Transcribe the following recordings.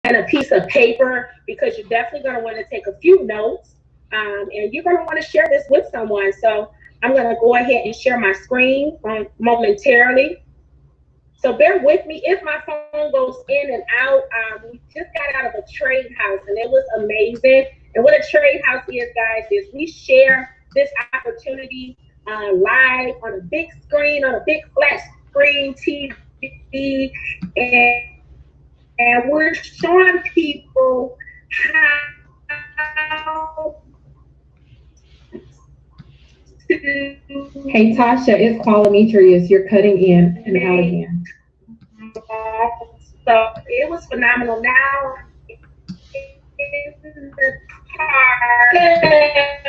and a piece of paper because you're definitely going to want to take a few notes, and you're going to want to share this with someone. So I'm going to go ahead and share my screen momentarily. So bear with me if my phone goes in and out. We just got out of a trade house and it was amazing. And what a trade house is, guys, is we share this opportunity live on a big screen, on a big flat screen TV, and we're showing people how Hey, to Tasha, it's Qualimetrius. You're cutting in and out make again. so it was phenomenal. Now in the car,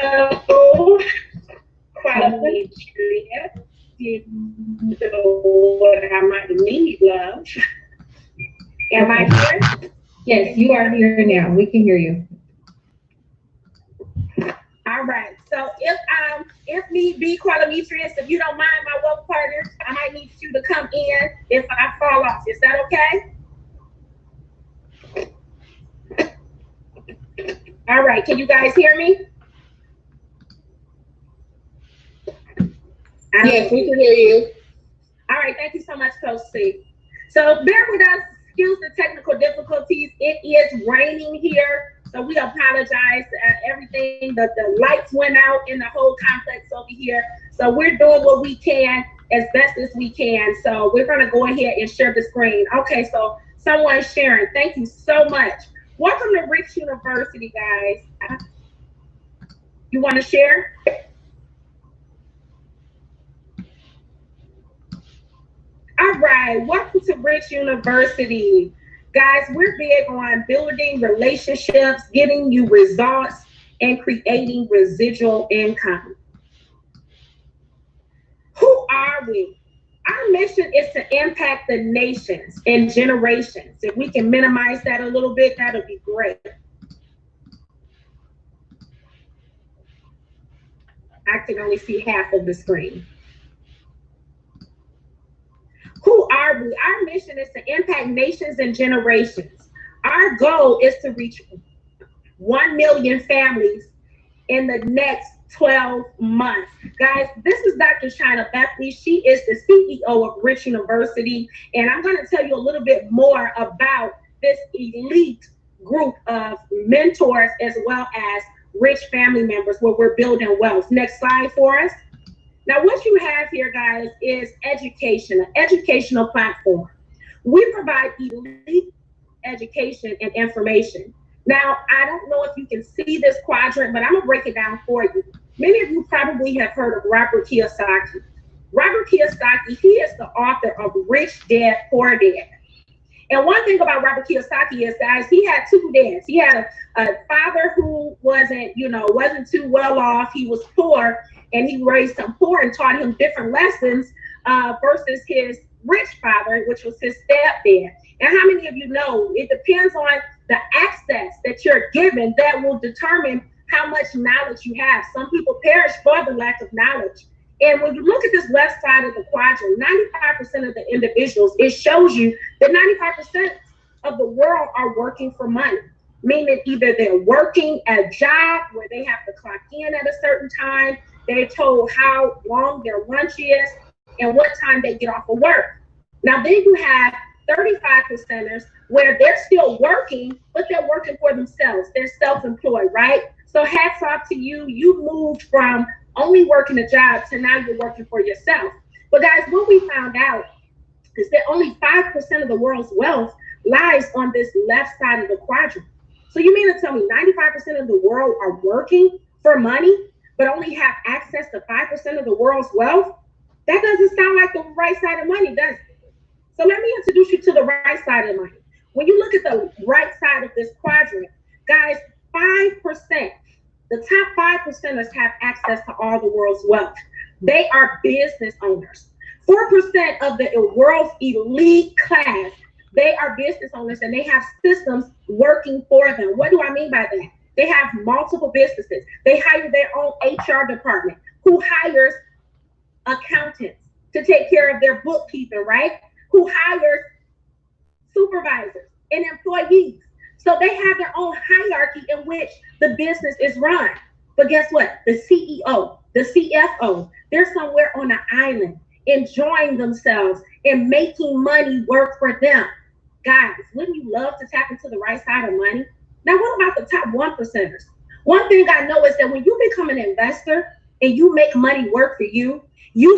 Tasha? quality didn't know what I might need, love. Am I Okay. here? Yes, you are here now. We can hear you. All right. So if need be, Qualimetrius, if you don't mind, my wealth partner, I might need you to come in if I fall off. Is that okay? All right. Can you guys hear me? I don't Yes, know. we can hear you. All right, thank you so much, Coach C. So bear with us, excuse the technical difficulties. It is raining here, so we apologize. Everything, the lights went out in the whole complex over here. So we're doing what we can as best as we can. So we're gonna go ahead and share the screen. Okay, so someone's sharing. Thank you so much. Welcome to Rich University, guys. You wanna share? All right, welcome to Rich University. Guys, we're big on building relationships, getting you results, and creating residual income. Who are we? Our mission is to impact the nations and generations. If we can minimize that a little bit, that'll be great. I can only see half of the screen. Who are we? Our mission is to impact nations and generations. Our goal is to reach 1 million families in the next 12 months. Guys, this is Dr. China Beckley. She is the CEO of Rich University, and I'm going to tell you a little bit more about this elite group of mentors as well as rich family members where we're building wealth. Next slide for us. Now, what you have here, guys, is education, an educational platform. We provide elite education and information. Now, I don't know if you can see this quadrant, but I'm going to break it down for you. Many of you probably have heard of Robert Kiyosaki. Robert Kiyosaki, he is the author of Rich Dad, Poor Dad. And one thing about Robert Kiyosaki is, guys, he had two dads. He had a father who wasn't too well off. He was poor, and he raised him poor and taught him different lessons versus his rich father, which was his stepdad. And how many of you know it depends on the access that you're given that will determine how much knowledge you have. Some people perish for the lack of knowledge. And when you look at this left side of the quadrant, 95% of the individuals, it shows you that 95% of the world are working for money, meaning either they're working a job where they have to clock in at a certain time, they're told how long their lunch is, and what time they get off of work. Now, then you have 35 percenters where they're still working, but they're working for themselves. They're self-employed, right? So hats off to you. You moved from only working a job to now you're working for yourself. But guys, what we found out is that only 5% of the world's wealth lies on this left side of the quadrant. So you mean to tell me 95% of the world are working for money, but only have access to 5% of the world's wealth? That doesn't sound like the right side of money, does it? So let me introduce you to the right side of money. When you look at the right side of this quadrant, guys, 5%, the top 5%ers have access to all the world's wealth. They are business owners. 4% of the world's elite class, they are business owners and they have systems working for them. What do I mean by that? They have multiple businesses. They hire their own HR department who hires accountants to take care of their bookkeeping, right? Who hires supervisors and employees. So they have their own hierarchy in which the business is run. But guess what? The CEO, the CFO, they're somewhere on an island enjoying themselves and making money work for them. Guys, wouldn't you love to tap into the right side of money? Now, what about the top one percenters? One thing I know is that when you become an investor and you make money work for you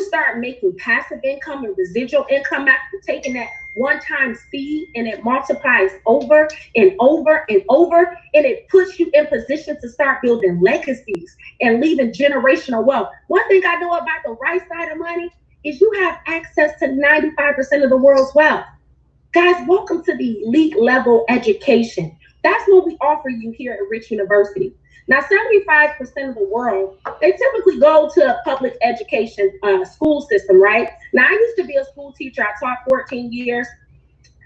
start making passive income and residual income after taking that one-time seed, and it multiplies over and over and over, and it puts you in position to start building legacies and leaving generational wealth. One thing I know about the right side of money is you have access to 95% of the world's wealth. Guys, welcome to the elite level education. That's what we offer you here at Rich University. Now, 75% of the world, they typically go to a public education school system, right? Now, I used to be a school teacher. I taught 14 years.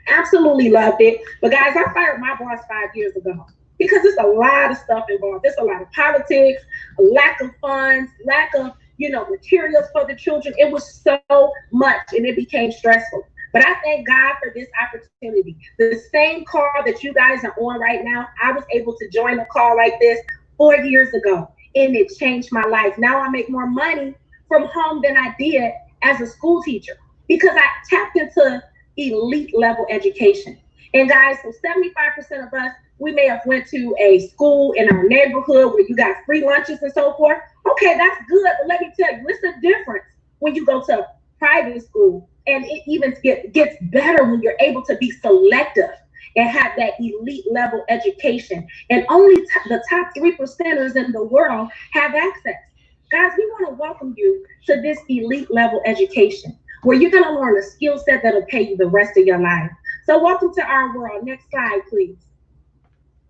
Absolutely loved it. But guys, I fired my boss 5 years ago because there's a lot of stuff involved. There's a lot of politics, a lack of funds, lack of, materials for the children. It was so much and it became stressful. But I thank God for this opportunity. The same call that you guys are on right now, I was able to join a call like this 4 years ago, and it changed my life. Now I make more money from home than I did as a school teacher because I tapped into elite level education. And guys, so 75% of us, we may have went to a school in our neighborhood where you got free lunches and so forth. Okay, that's good, but let me tell you, it's a difference when you go to a private school, and it even gets better when you're able to be selective and have that elite level education. And only the top 3%ers in the world have access. Guys, we want to welcome you to this elite level education where you're going to learn a skill set that'll pay you the rest of your life. So welcome to our world. Next slide, please.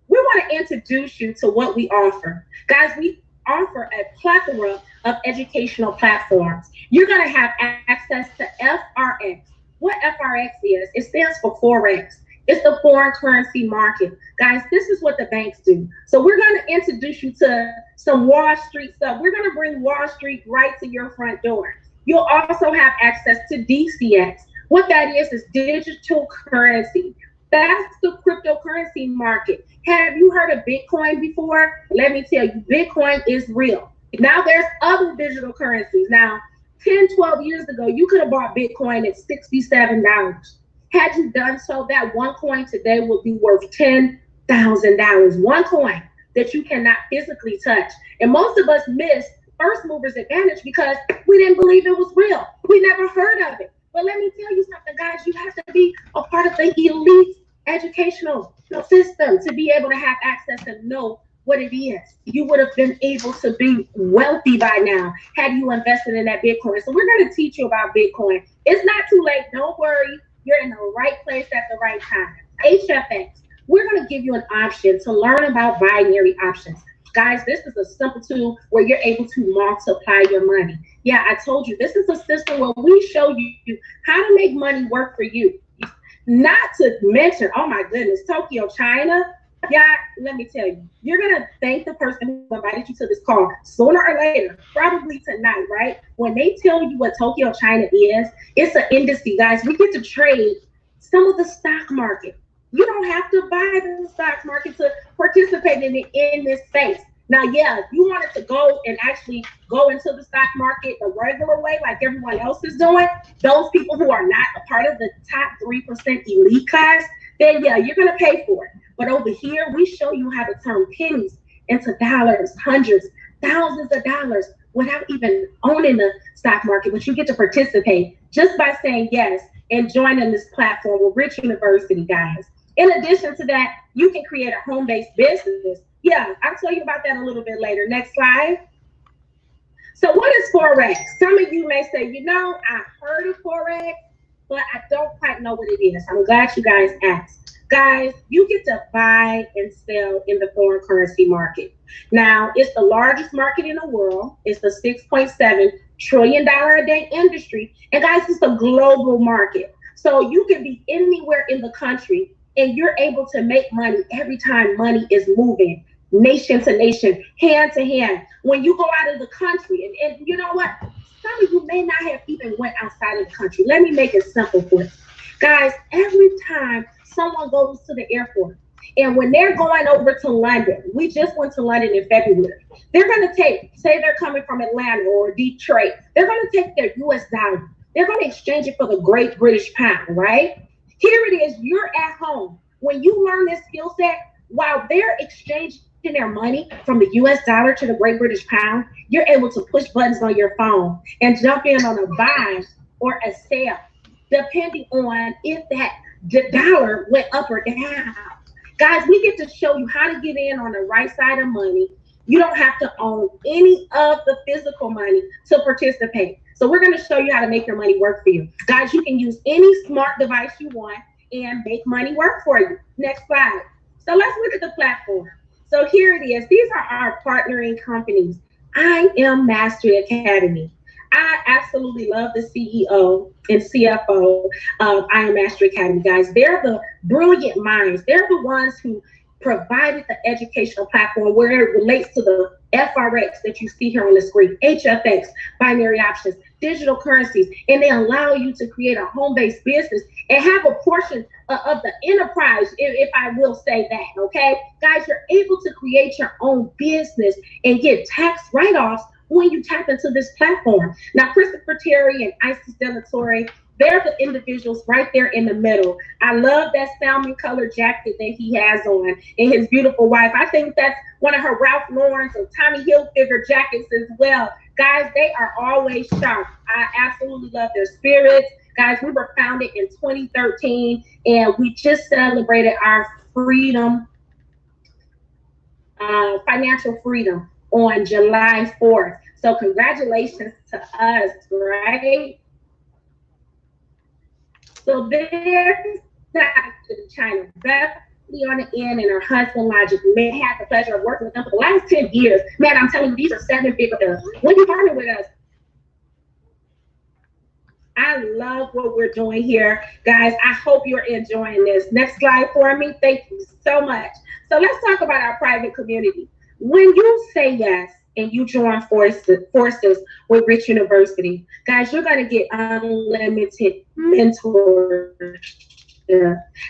We want to introduce you to what we offer. Guys, we offer a plethora of educational platforms. You're going to have access to FRX. What FRX is, it stands for Forex. It's the foreign currency market. Guys, this is what the banks do. So we're going to introduce you to some Wall Street stuff. We're going to bring Wall Street right to your front door. You'll also have access to DCX. What that is digital currency. That's the cryptocurrency market. Have you heard of Bitcoin before? Let me tell you, Bitcoin is real. Now there's other digital currencies. Now, 10, 12 years ago, you could have bought Bitcoin at $67. Had you done so, that one coin today would be worth $10,000. One coin that you cannot physically touch. And most of us miss first movers advantage because we didn't believe it was real. We never heard of it. But let me tell you something, guys, you have to be a part of the elite educational system to be able to have access and know what it is. You would have been able to be wealthy by now had you invested in that Bitcoin. So we're going to teach you about Bitcoin. It's not too late. Don't worry. You're in the right place at the right time. HFX, we're going to give you an option to learn about binary options. Guys, this is a simple tool where you're able to multiply your money. Yeah, I told you, this is a system where we show you how to make money work for you. Not to mention, oh my goodness, Tokyo, China. Yeah, let me tell you, you're going to thank the person who invited you to this call sooner or later, probably tonight, right? When they tell you what Tokyo, China is, it's an industry, guys. We get to trade some of the stock market. You don't have to buy the stock market to participate in this space. Now, yeah, if you wanted to go and actually go into the stock market the regular way, like everyone else is doing, those people who are not a part of the top 3% elite class, then yeah, you're going to pay for it. But over here, we show you how to turn pennies into dollars, hundreds, thousands of dollars without even owning the stock market. But you get to participate just by saying yes and joining this platform with Rich University, guys. In addition to that, you can create a home-based business. Yeah, I'll tell you about that a little bit later. Next slide. So what is Forex? Some of you may say, I heard of Forex, but I don't quite know what it is. I'm glad you guys asked. Guys, you get to buy and sell in the foreign currency market. Now, it's the largest market in the world. It's the $6.7 trillion a day industry. And guys, it's a global market. So you can be anywhere in the country and you're able to make money every time money is moving nation to nation, hand to hand. When you go out of the country, and you know what? Some of you may not have even went outside of the country. Let me make it simple for you. Guys, every time someone goes to the airport And when they're going over to London, we just went to London in February. They're going to say they're coming from Atlanta or Detroit. They're going to take their US dollar. They're going to exchange it for the Great British Pound, right? Here it is. You're at home. When you learn this skill set, while they're exchanging their money from the US dollar to the Great British Pound, you're able to push buttons on your phone and jump in on a buy or a sale, depending on if the dollar went up or down. Guys, we get to show you how to get in on the right side of money. You don't have to own any of the physical money to participate. So we're going to show you how to make your money work for you. Guys, you can use any smart device you want and make money work for you. Next slide. So let's look at the platform. So here it is. These are our partnering companies. I Am Mastery Academy. I absolutely love the CEO and CFO of I Am Mastery Academy, guys. They're the brilliant minds. They're the ones who provided the educational platform where it relates to the FRX that you see here on the screen, HFX, binary options, digital currencies, and they allow you to create a home-based business and have a portion of the enterprise, if I will say that, okay? Guys, you're able to create your own business and get tax write-offs when you tap into this platform. Now, Christopher Terry and Isis Delatorre, they're the individuals right there in the middle. I love that salmon colored jacket that he has on and his beautiful wife. I think that's one of her Ralph Lauren or Tommy Hilfiger jackets as well. Guys, they are always sharp. I absolutely love their spirits. Guys, we were founded in 2013 and we just celebrated our freedom, financial freedom on July 4th. So congratulations to us, right? So there's Dr. China Beverly on the end and her husband Logic. Man, had the pleasure of working with them for the last 10 years. Man, I'm telling you, these are 7-figure. When you partner with us, I love what we're doing here. Guys, I hope you're enjoying this. Next slide for me. Thank you so much. So let's talk about our private community. When you say yes and you join forces with Rich University, guys, you're going to get unlimited mentorship.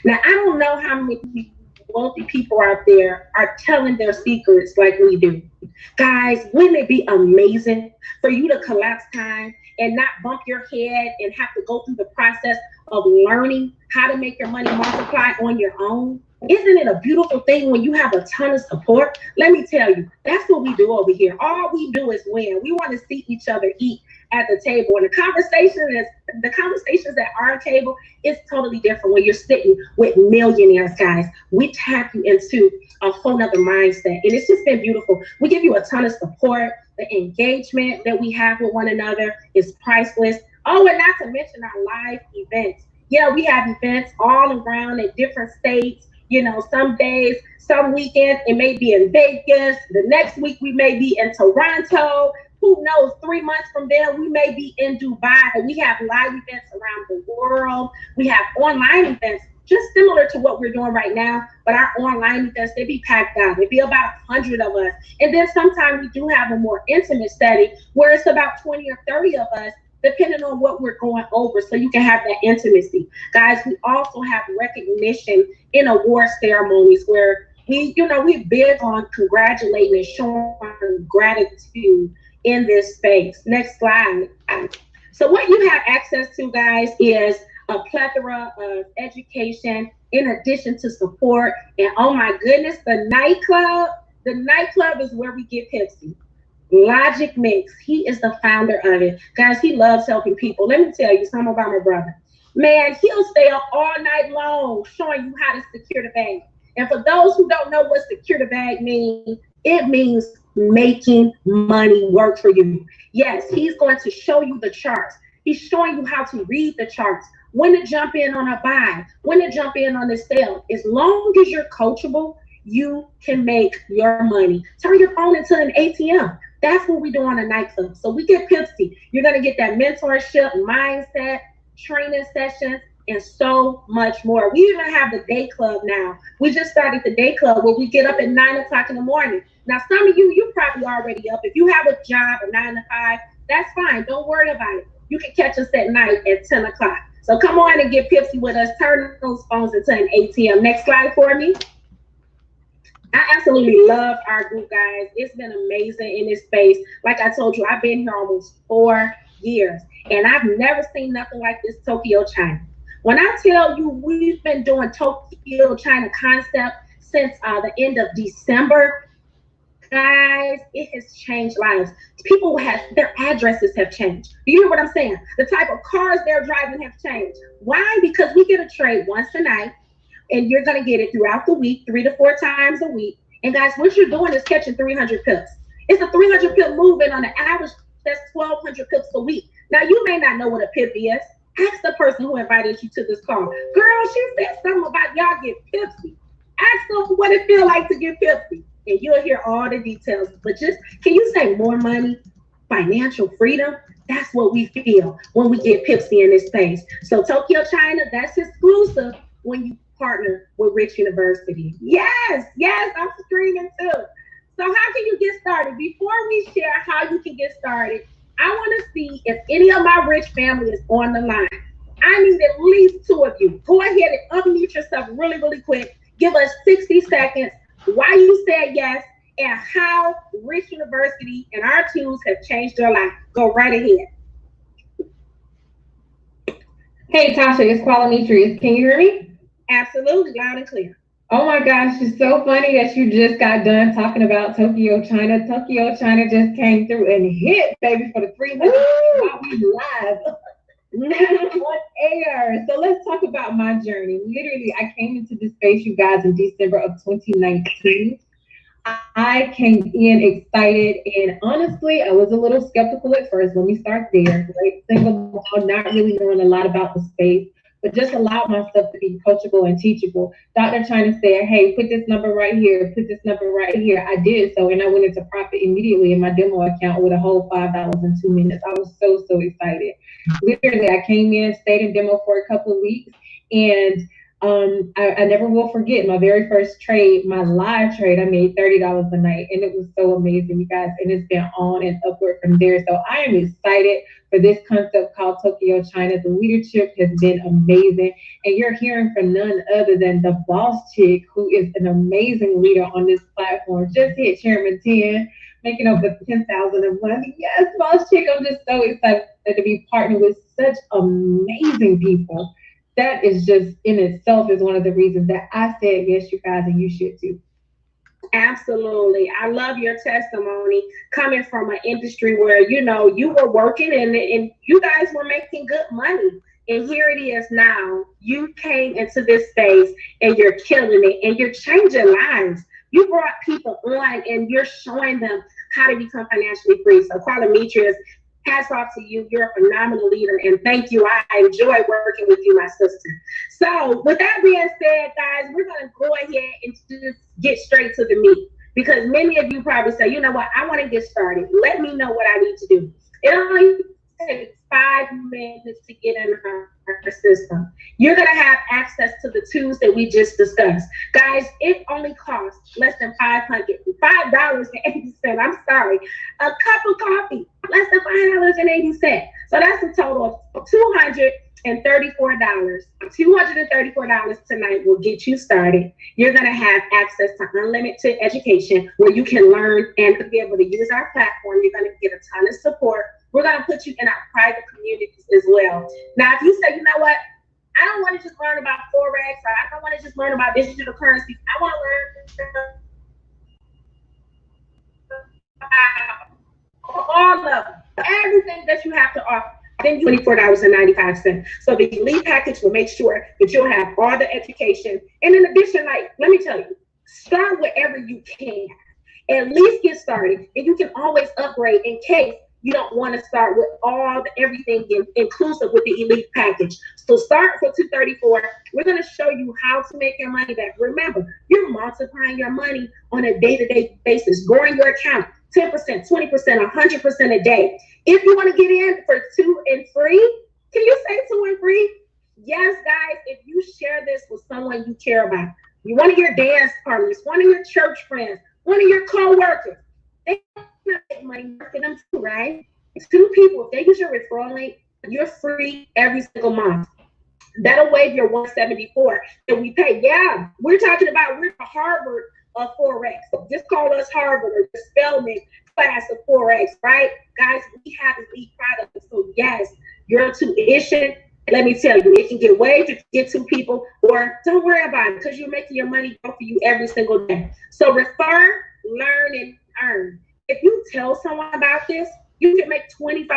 Now, I don't know how many wealthy people out there are telling their secrets like we do. Guys, wouldn't it be amazing for you to collapse time and not bump your head and have to go through the process of learning how to make your money multiply on your own? Isn't it a beautiful thing when you have a ton of support? Let me tell you, that's what we do over here. All we do is win. We want to see each other eat at the table. And the conversations at our table is totally different when you're sitting with millionaires, guys. We tap you into a whole nother mindset. And it's just been beautiful. We give you a ton of support. The engagement that we have with one another is priceless. Oh, and not to mention our live events. Yeah, we have events all around in different states. You know, some days, some weekends, it may be in Vegas. The next week, we may be in Toronto. Who knows? 3 months from there, we may be in Dubai. We have live events around the world. We have online events, just similar to what we're doing right now. But our online events, they be packed out. It'd be about 100 of us. And then sometimes we do have a more intimate setting where it's about 20 or 30 of us, depending on what we're going over, so you can have that intimacy. Guys, we also have recognition in award ceremonies where we're big on congratulating and showing gratitude in this space. Next slide. So what you have access to, guys, is a plethora of education in addition to support. And oh my goodness, the nightclub is where we get tipsy. Logic Mix, he is the founder of it. Guys, he loves helping people. Let me tell you something about my brother. Man, he'll stay up all night long showing you how to secure the bag. And for those who don't know what secure the bag means, it means making money work for you. Yes, he's going to show you the charts. He's showing you how to read the charts, when to jump in on a buy, when to jump in on a sale. As long as you're coachable, you can make your money. Turn your phone into an ATM. That's what we do on a nightclub. So we get tipsy. You're going to get that mentorship, mindset, training sessions, and so much more. We even have the day club now. We just started the day club where we get up at 9 o'clock in the morning. Now, some of you're probably already up. If you have a job at 9 to 5, that's fine. Don't worry about it. You can catch us at night at 10 o'clock. So come on and get tipsy with us. Turn those phones into an ATM. Next slide for me. absolutely love our group, guys. It's been amazing in this space. Like I told you, I've been here almost 4 years, and I've never seen nothing like this Tokyo, China. When I tell you we've been doing Tokyo, China concept since the end of December, guys, it has changed lives. People have their addresses have changed. Do you hear what I'm saying? The type of cars they're driving have changed. Why? Because we get a trade once a night, and you're going to get it throughout the week, 3 to 4 times a week. And guys, what you're doing is catching 300 pips. It's a 300 pip movement on the average. That's 1,200 pips a week. Now, you may not know what a pip is. Ask the person who invited you to this call. Girl, she said something about y'all get pipsy. Ask them what it feel like to get pipsy, and you'll hear all the details. But just, can you say more money, financial freedom? That's what we feel when we get pipsy in this space. So Tokyo, China, that's exclusive when you partner with Rich University. Yes, yes, I'm screaming too. So how can you get started? Before we share how you can get started, I want to see if any of my rich family is on the line. I need at least 2 of you. Go ahead and unmute yourself really, really quick. Give us 60 seconds why you said yes and how Rich University and our tools have changed your life. Go right ahead. Hey, Tasha, it's Qualametrius. Can you hear me? Absolutely, loud and clear. Oh my gosh, it's so funny that you just got done talking about Tokyo, China. Tokyo, China just came through and hit, baby, for the 300 while we live on air. So let's talk about my journey. Literally, I came into this space, you guys, in December of 2019. I came in excited, and honestly, I was a little skeptical at first. Let me start there. Right? Single mom, not really knowing a lot about the space, but just allowed myself to be coachable and teachable. Dr. China said, hey, put this number right here, put this number right here. I did so, and I went into profit immediately in my demo account with a whole $5 in 2 minutes. I was so, so excited. Literally, I came in, stayed in demo for a couple of weeks, and I never will forget my very first trade, my live trade. I made $30 a night, and it was so amazing, you guys. And it's been on and upward from there. So I am excited for this concept called Tokyo, China. The leadership has been amazing, and you're hearing from none other than the boss chick, who is an amazing leader on this platform. Just hit Chairman 10, making over 10,000 a month. Yes, boss chick. I'm just so excited to be partnered with such amazing people. That is just in itself is one of the reasons that I said yes, you guys, and you should too. Absolutely. I love your testimony coming from an industry where, you were working and you guys were making good money. And here it is now. You came into this space and you're killing it and you're changing lives. You brought people on and you're showing them how to become financially free. So, Qualametrius, hats off to you. You're a phenomenal leader, and thank you. I enjoy working with you, my sister. So with that being said, guys, we're going to go ahead and just get straight to the meat, because many of you probably say, you know what, I want to get started. Let me know what I need to do. It only takes 5 minutes to get in our system. You're going to have access to the tools that we just discussed. Guys, it only costs less than $5.80. I'm sorry. A cup of coffee, less than $5.80. So that's a total of $234. $234 tonight will get you started. You're going to have access to unlimited education where you can learn and be able to use our platform. You're going to get a ton of support. We're going to put you in our private communities as well. Now, if you say, you know what, I don't want to just learn about Forex, or I don't want to just learn about digital currencies. I want to learn about all of them, everything that you have to offer. Then you $24.95. So the elite package will make sure that you'll have all the education. And in addition, let me tell you, start wherever you can. At least get started, and you can always upgrade in case you don't want to start with everything inclusive with the elite package. So start for $234. We're going to show you how to make your money back. Remember, you're multiplying your money on a day-to-day basis, growing your account 10%, 20%, 100% a day. If you want to get in for 2 and free, can you say 2 and free? Yes, guys, if you share this with someone you care about, one of your dance partners, one of your church friends, one of your co-workers, they make money for them too, right? 2 people, if they use your referral link, you're free every single month. That'll waive your $174 that we pay. Yeah, we're talking about, we're the Harvard of Forex. Just call us Harvard or the Spelman class of Forex, right? Guys, we have elite products. So yes, your tuition, let me tell you, it can get waived if you get two people, or don't worry about it because you're making your money go for you every single day. So refer, learn, and earn. If you tell someone about this, you can make $25.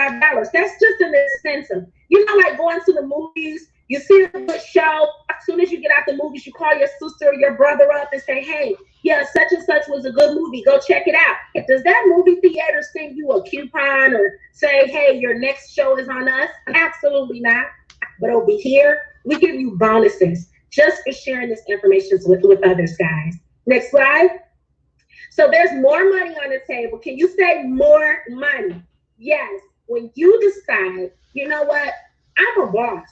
That's just an incentive. You know, like going to the movies, you see a good show. As soon as you get out the movies, you call your sister or your brother up and say, hey, yeah, such and such was a good movie. Go check it out. Does that movie theater send you a coupon or say, hey, your next show is on us? Absolutely not. But over here, we give you bonuses just for sharing this information with others, guys. Next slide. So there's more money on the table. Can you say more money? Yes. When you decide, you know what? I'm a boss.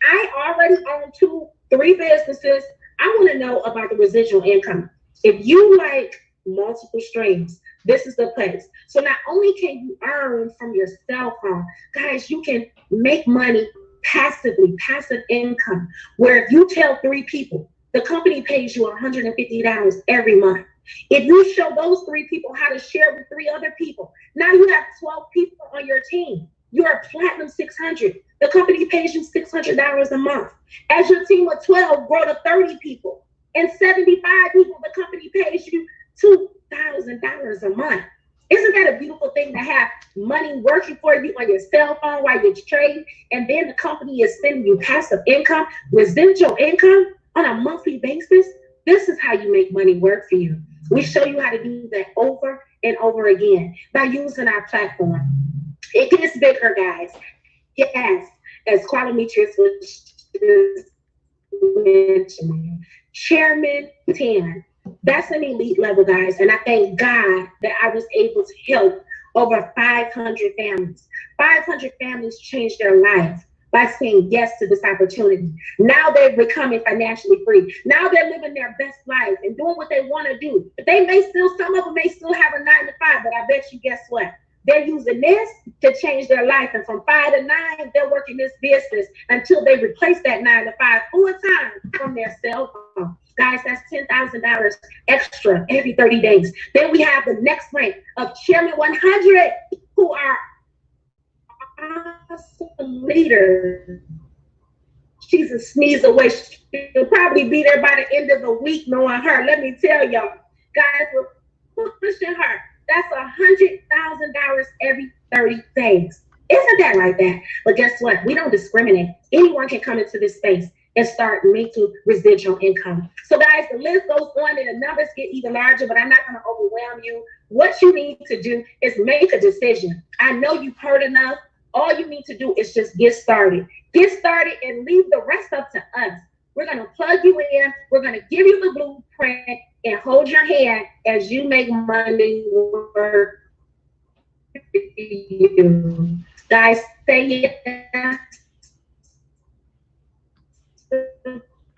I already own 2-3 businesses. I want to know about the residual income. If you like multiple streams, this is the place. So not only can you earn from your cell phone, guys, you can make money passively, passive income, where if you tell 3 people, the company pays you $150 every month. If you show those 3 people how to share with 3 other people, now you have 12 people on your team. You're a platinum 600. The company pays you $600 a month. As your team of 12 grow to 30 people and 75 people, the company pays you $2,000 a month. Isn't that a beautiful thing to have money working for you on your cell phone while you're trading, and then the company is sending you passive income, residual income on a monthly basis? This is how you make money work for you. We show you how to do that over and over again by using our platform. It gets bigger, guys. Yes, as Qualometrius was mentioning, Chairman 10. That's an elite level, guys. And I thank God that I was able to help over 500 families. 500 families changed their life by saying yes to this opportunity. Now they're becoming financially free. Now they're living their best life and doing what they want to do. But they may still, some of them may still have a 9 to 5, but I bet you, guess what? They're using this to change their life. And from 5 to 9, they're working this business until they replace that 9 to 5 full time from their cell phone. Guys, that's $10,000 extra every 30 days. Then we have the next rank of Chairman 100, who are awesome leaders. She's a sneeze away. She'll probably be there by the end of the week knowing her. Let me tell y'all, guys, we're pushing her. That's $100,000 every 30 days. Isn't that like that? But guess what? We don't discriminate. Anyone can come into this space and start making residual income. So guys, the list goes on and the numbers get even larger, but I'm not going to overwhelm you. What you need to do is make a decision. I know you've heard enough. All you need to do is just get started. Get started and leave the rest up to us. We're going to plug you in. We're going to give you the blueprint and hold your hand as you make money work for you. Guys, say yes.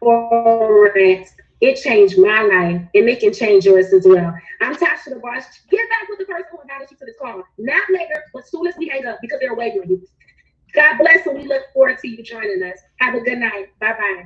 Forex. It changed my life, and it can change yours as well. I'm Tasha the Boss. Get back with the person who invited you to this call. Not later, but soon as we hang up, because they're waiting on you. God bless, and we look forward to you joining us. Have a good night. Bye-bye.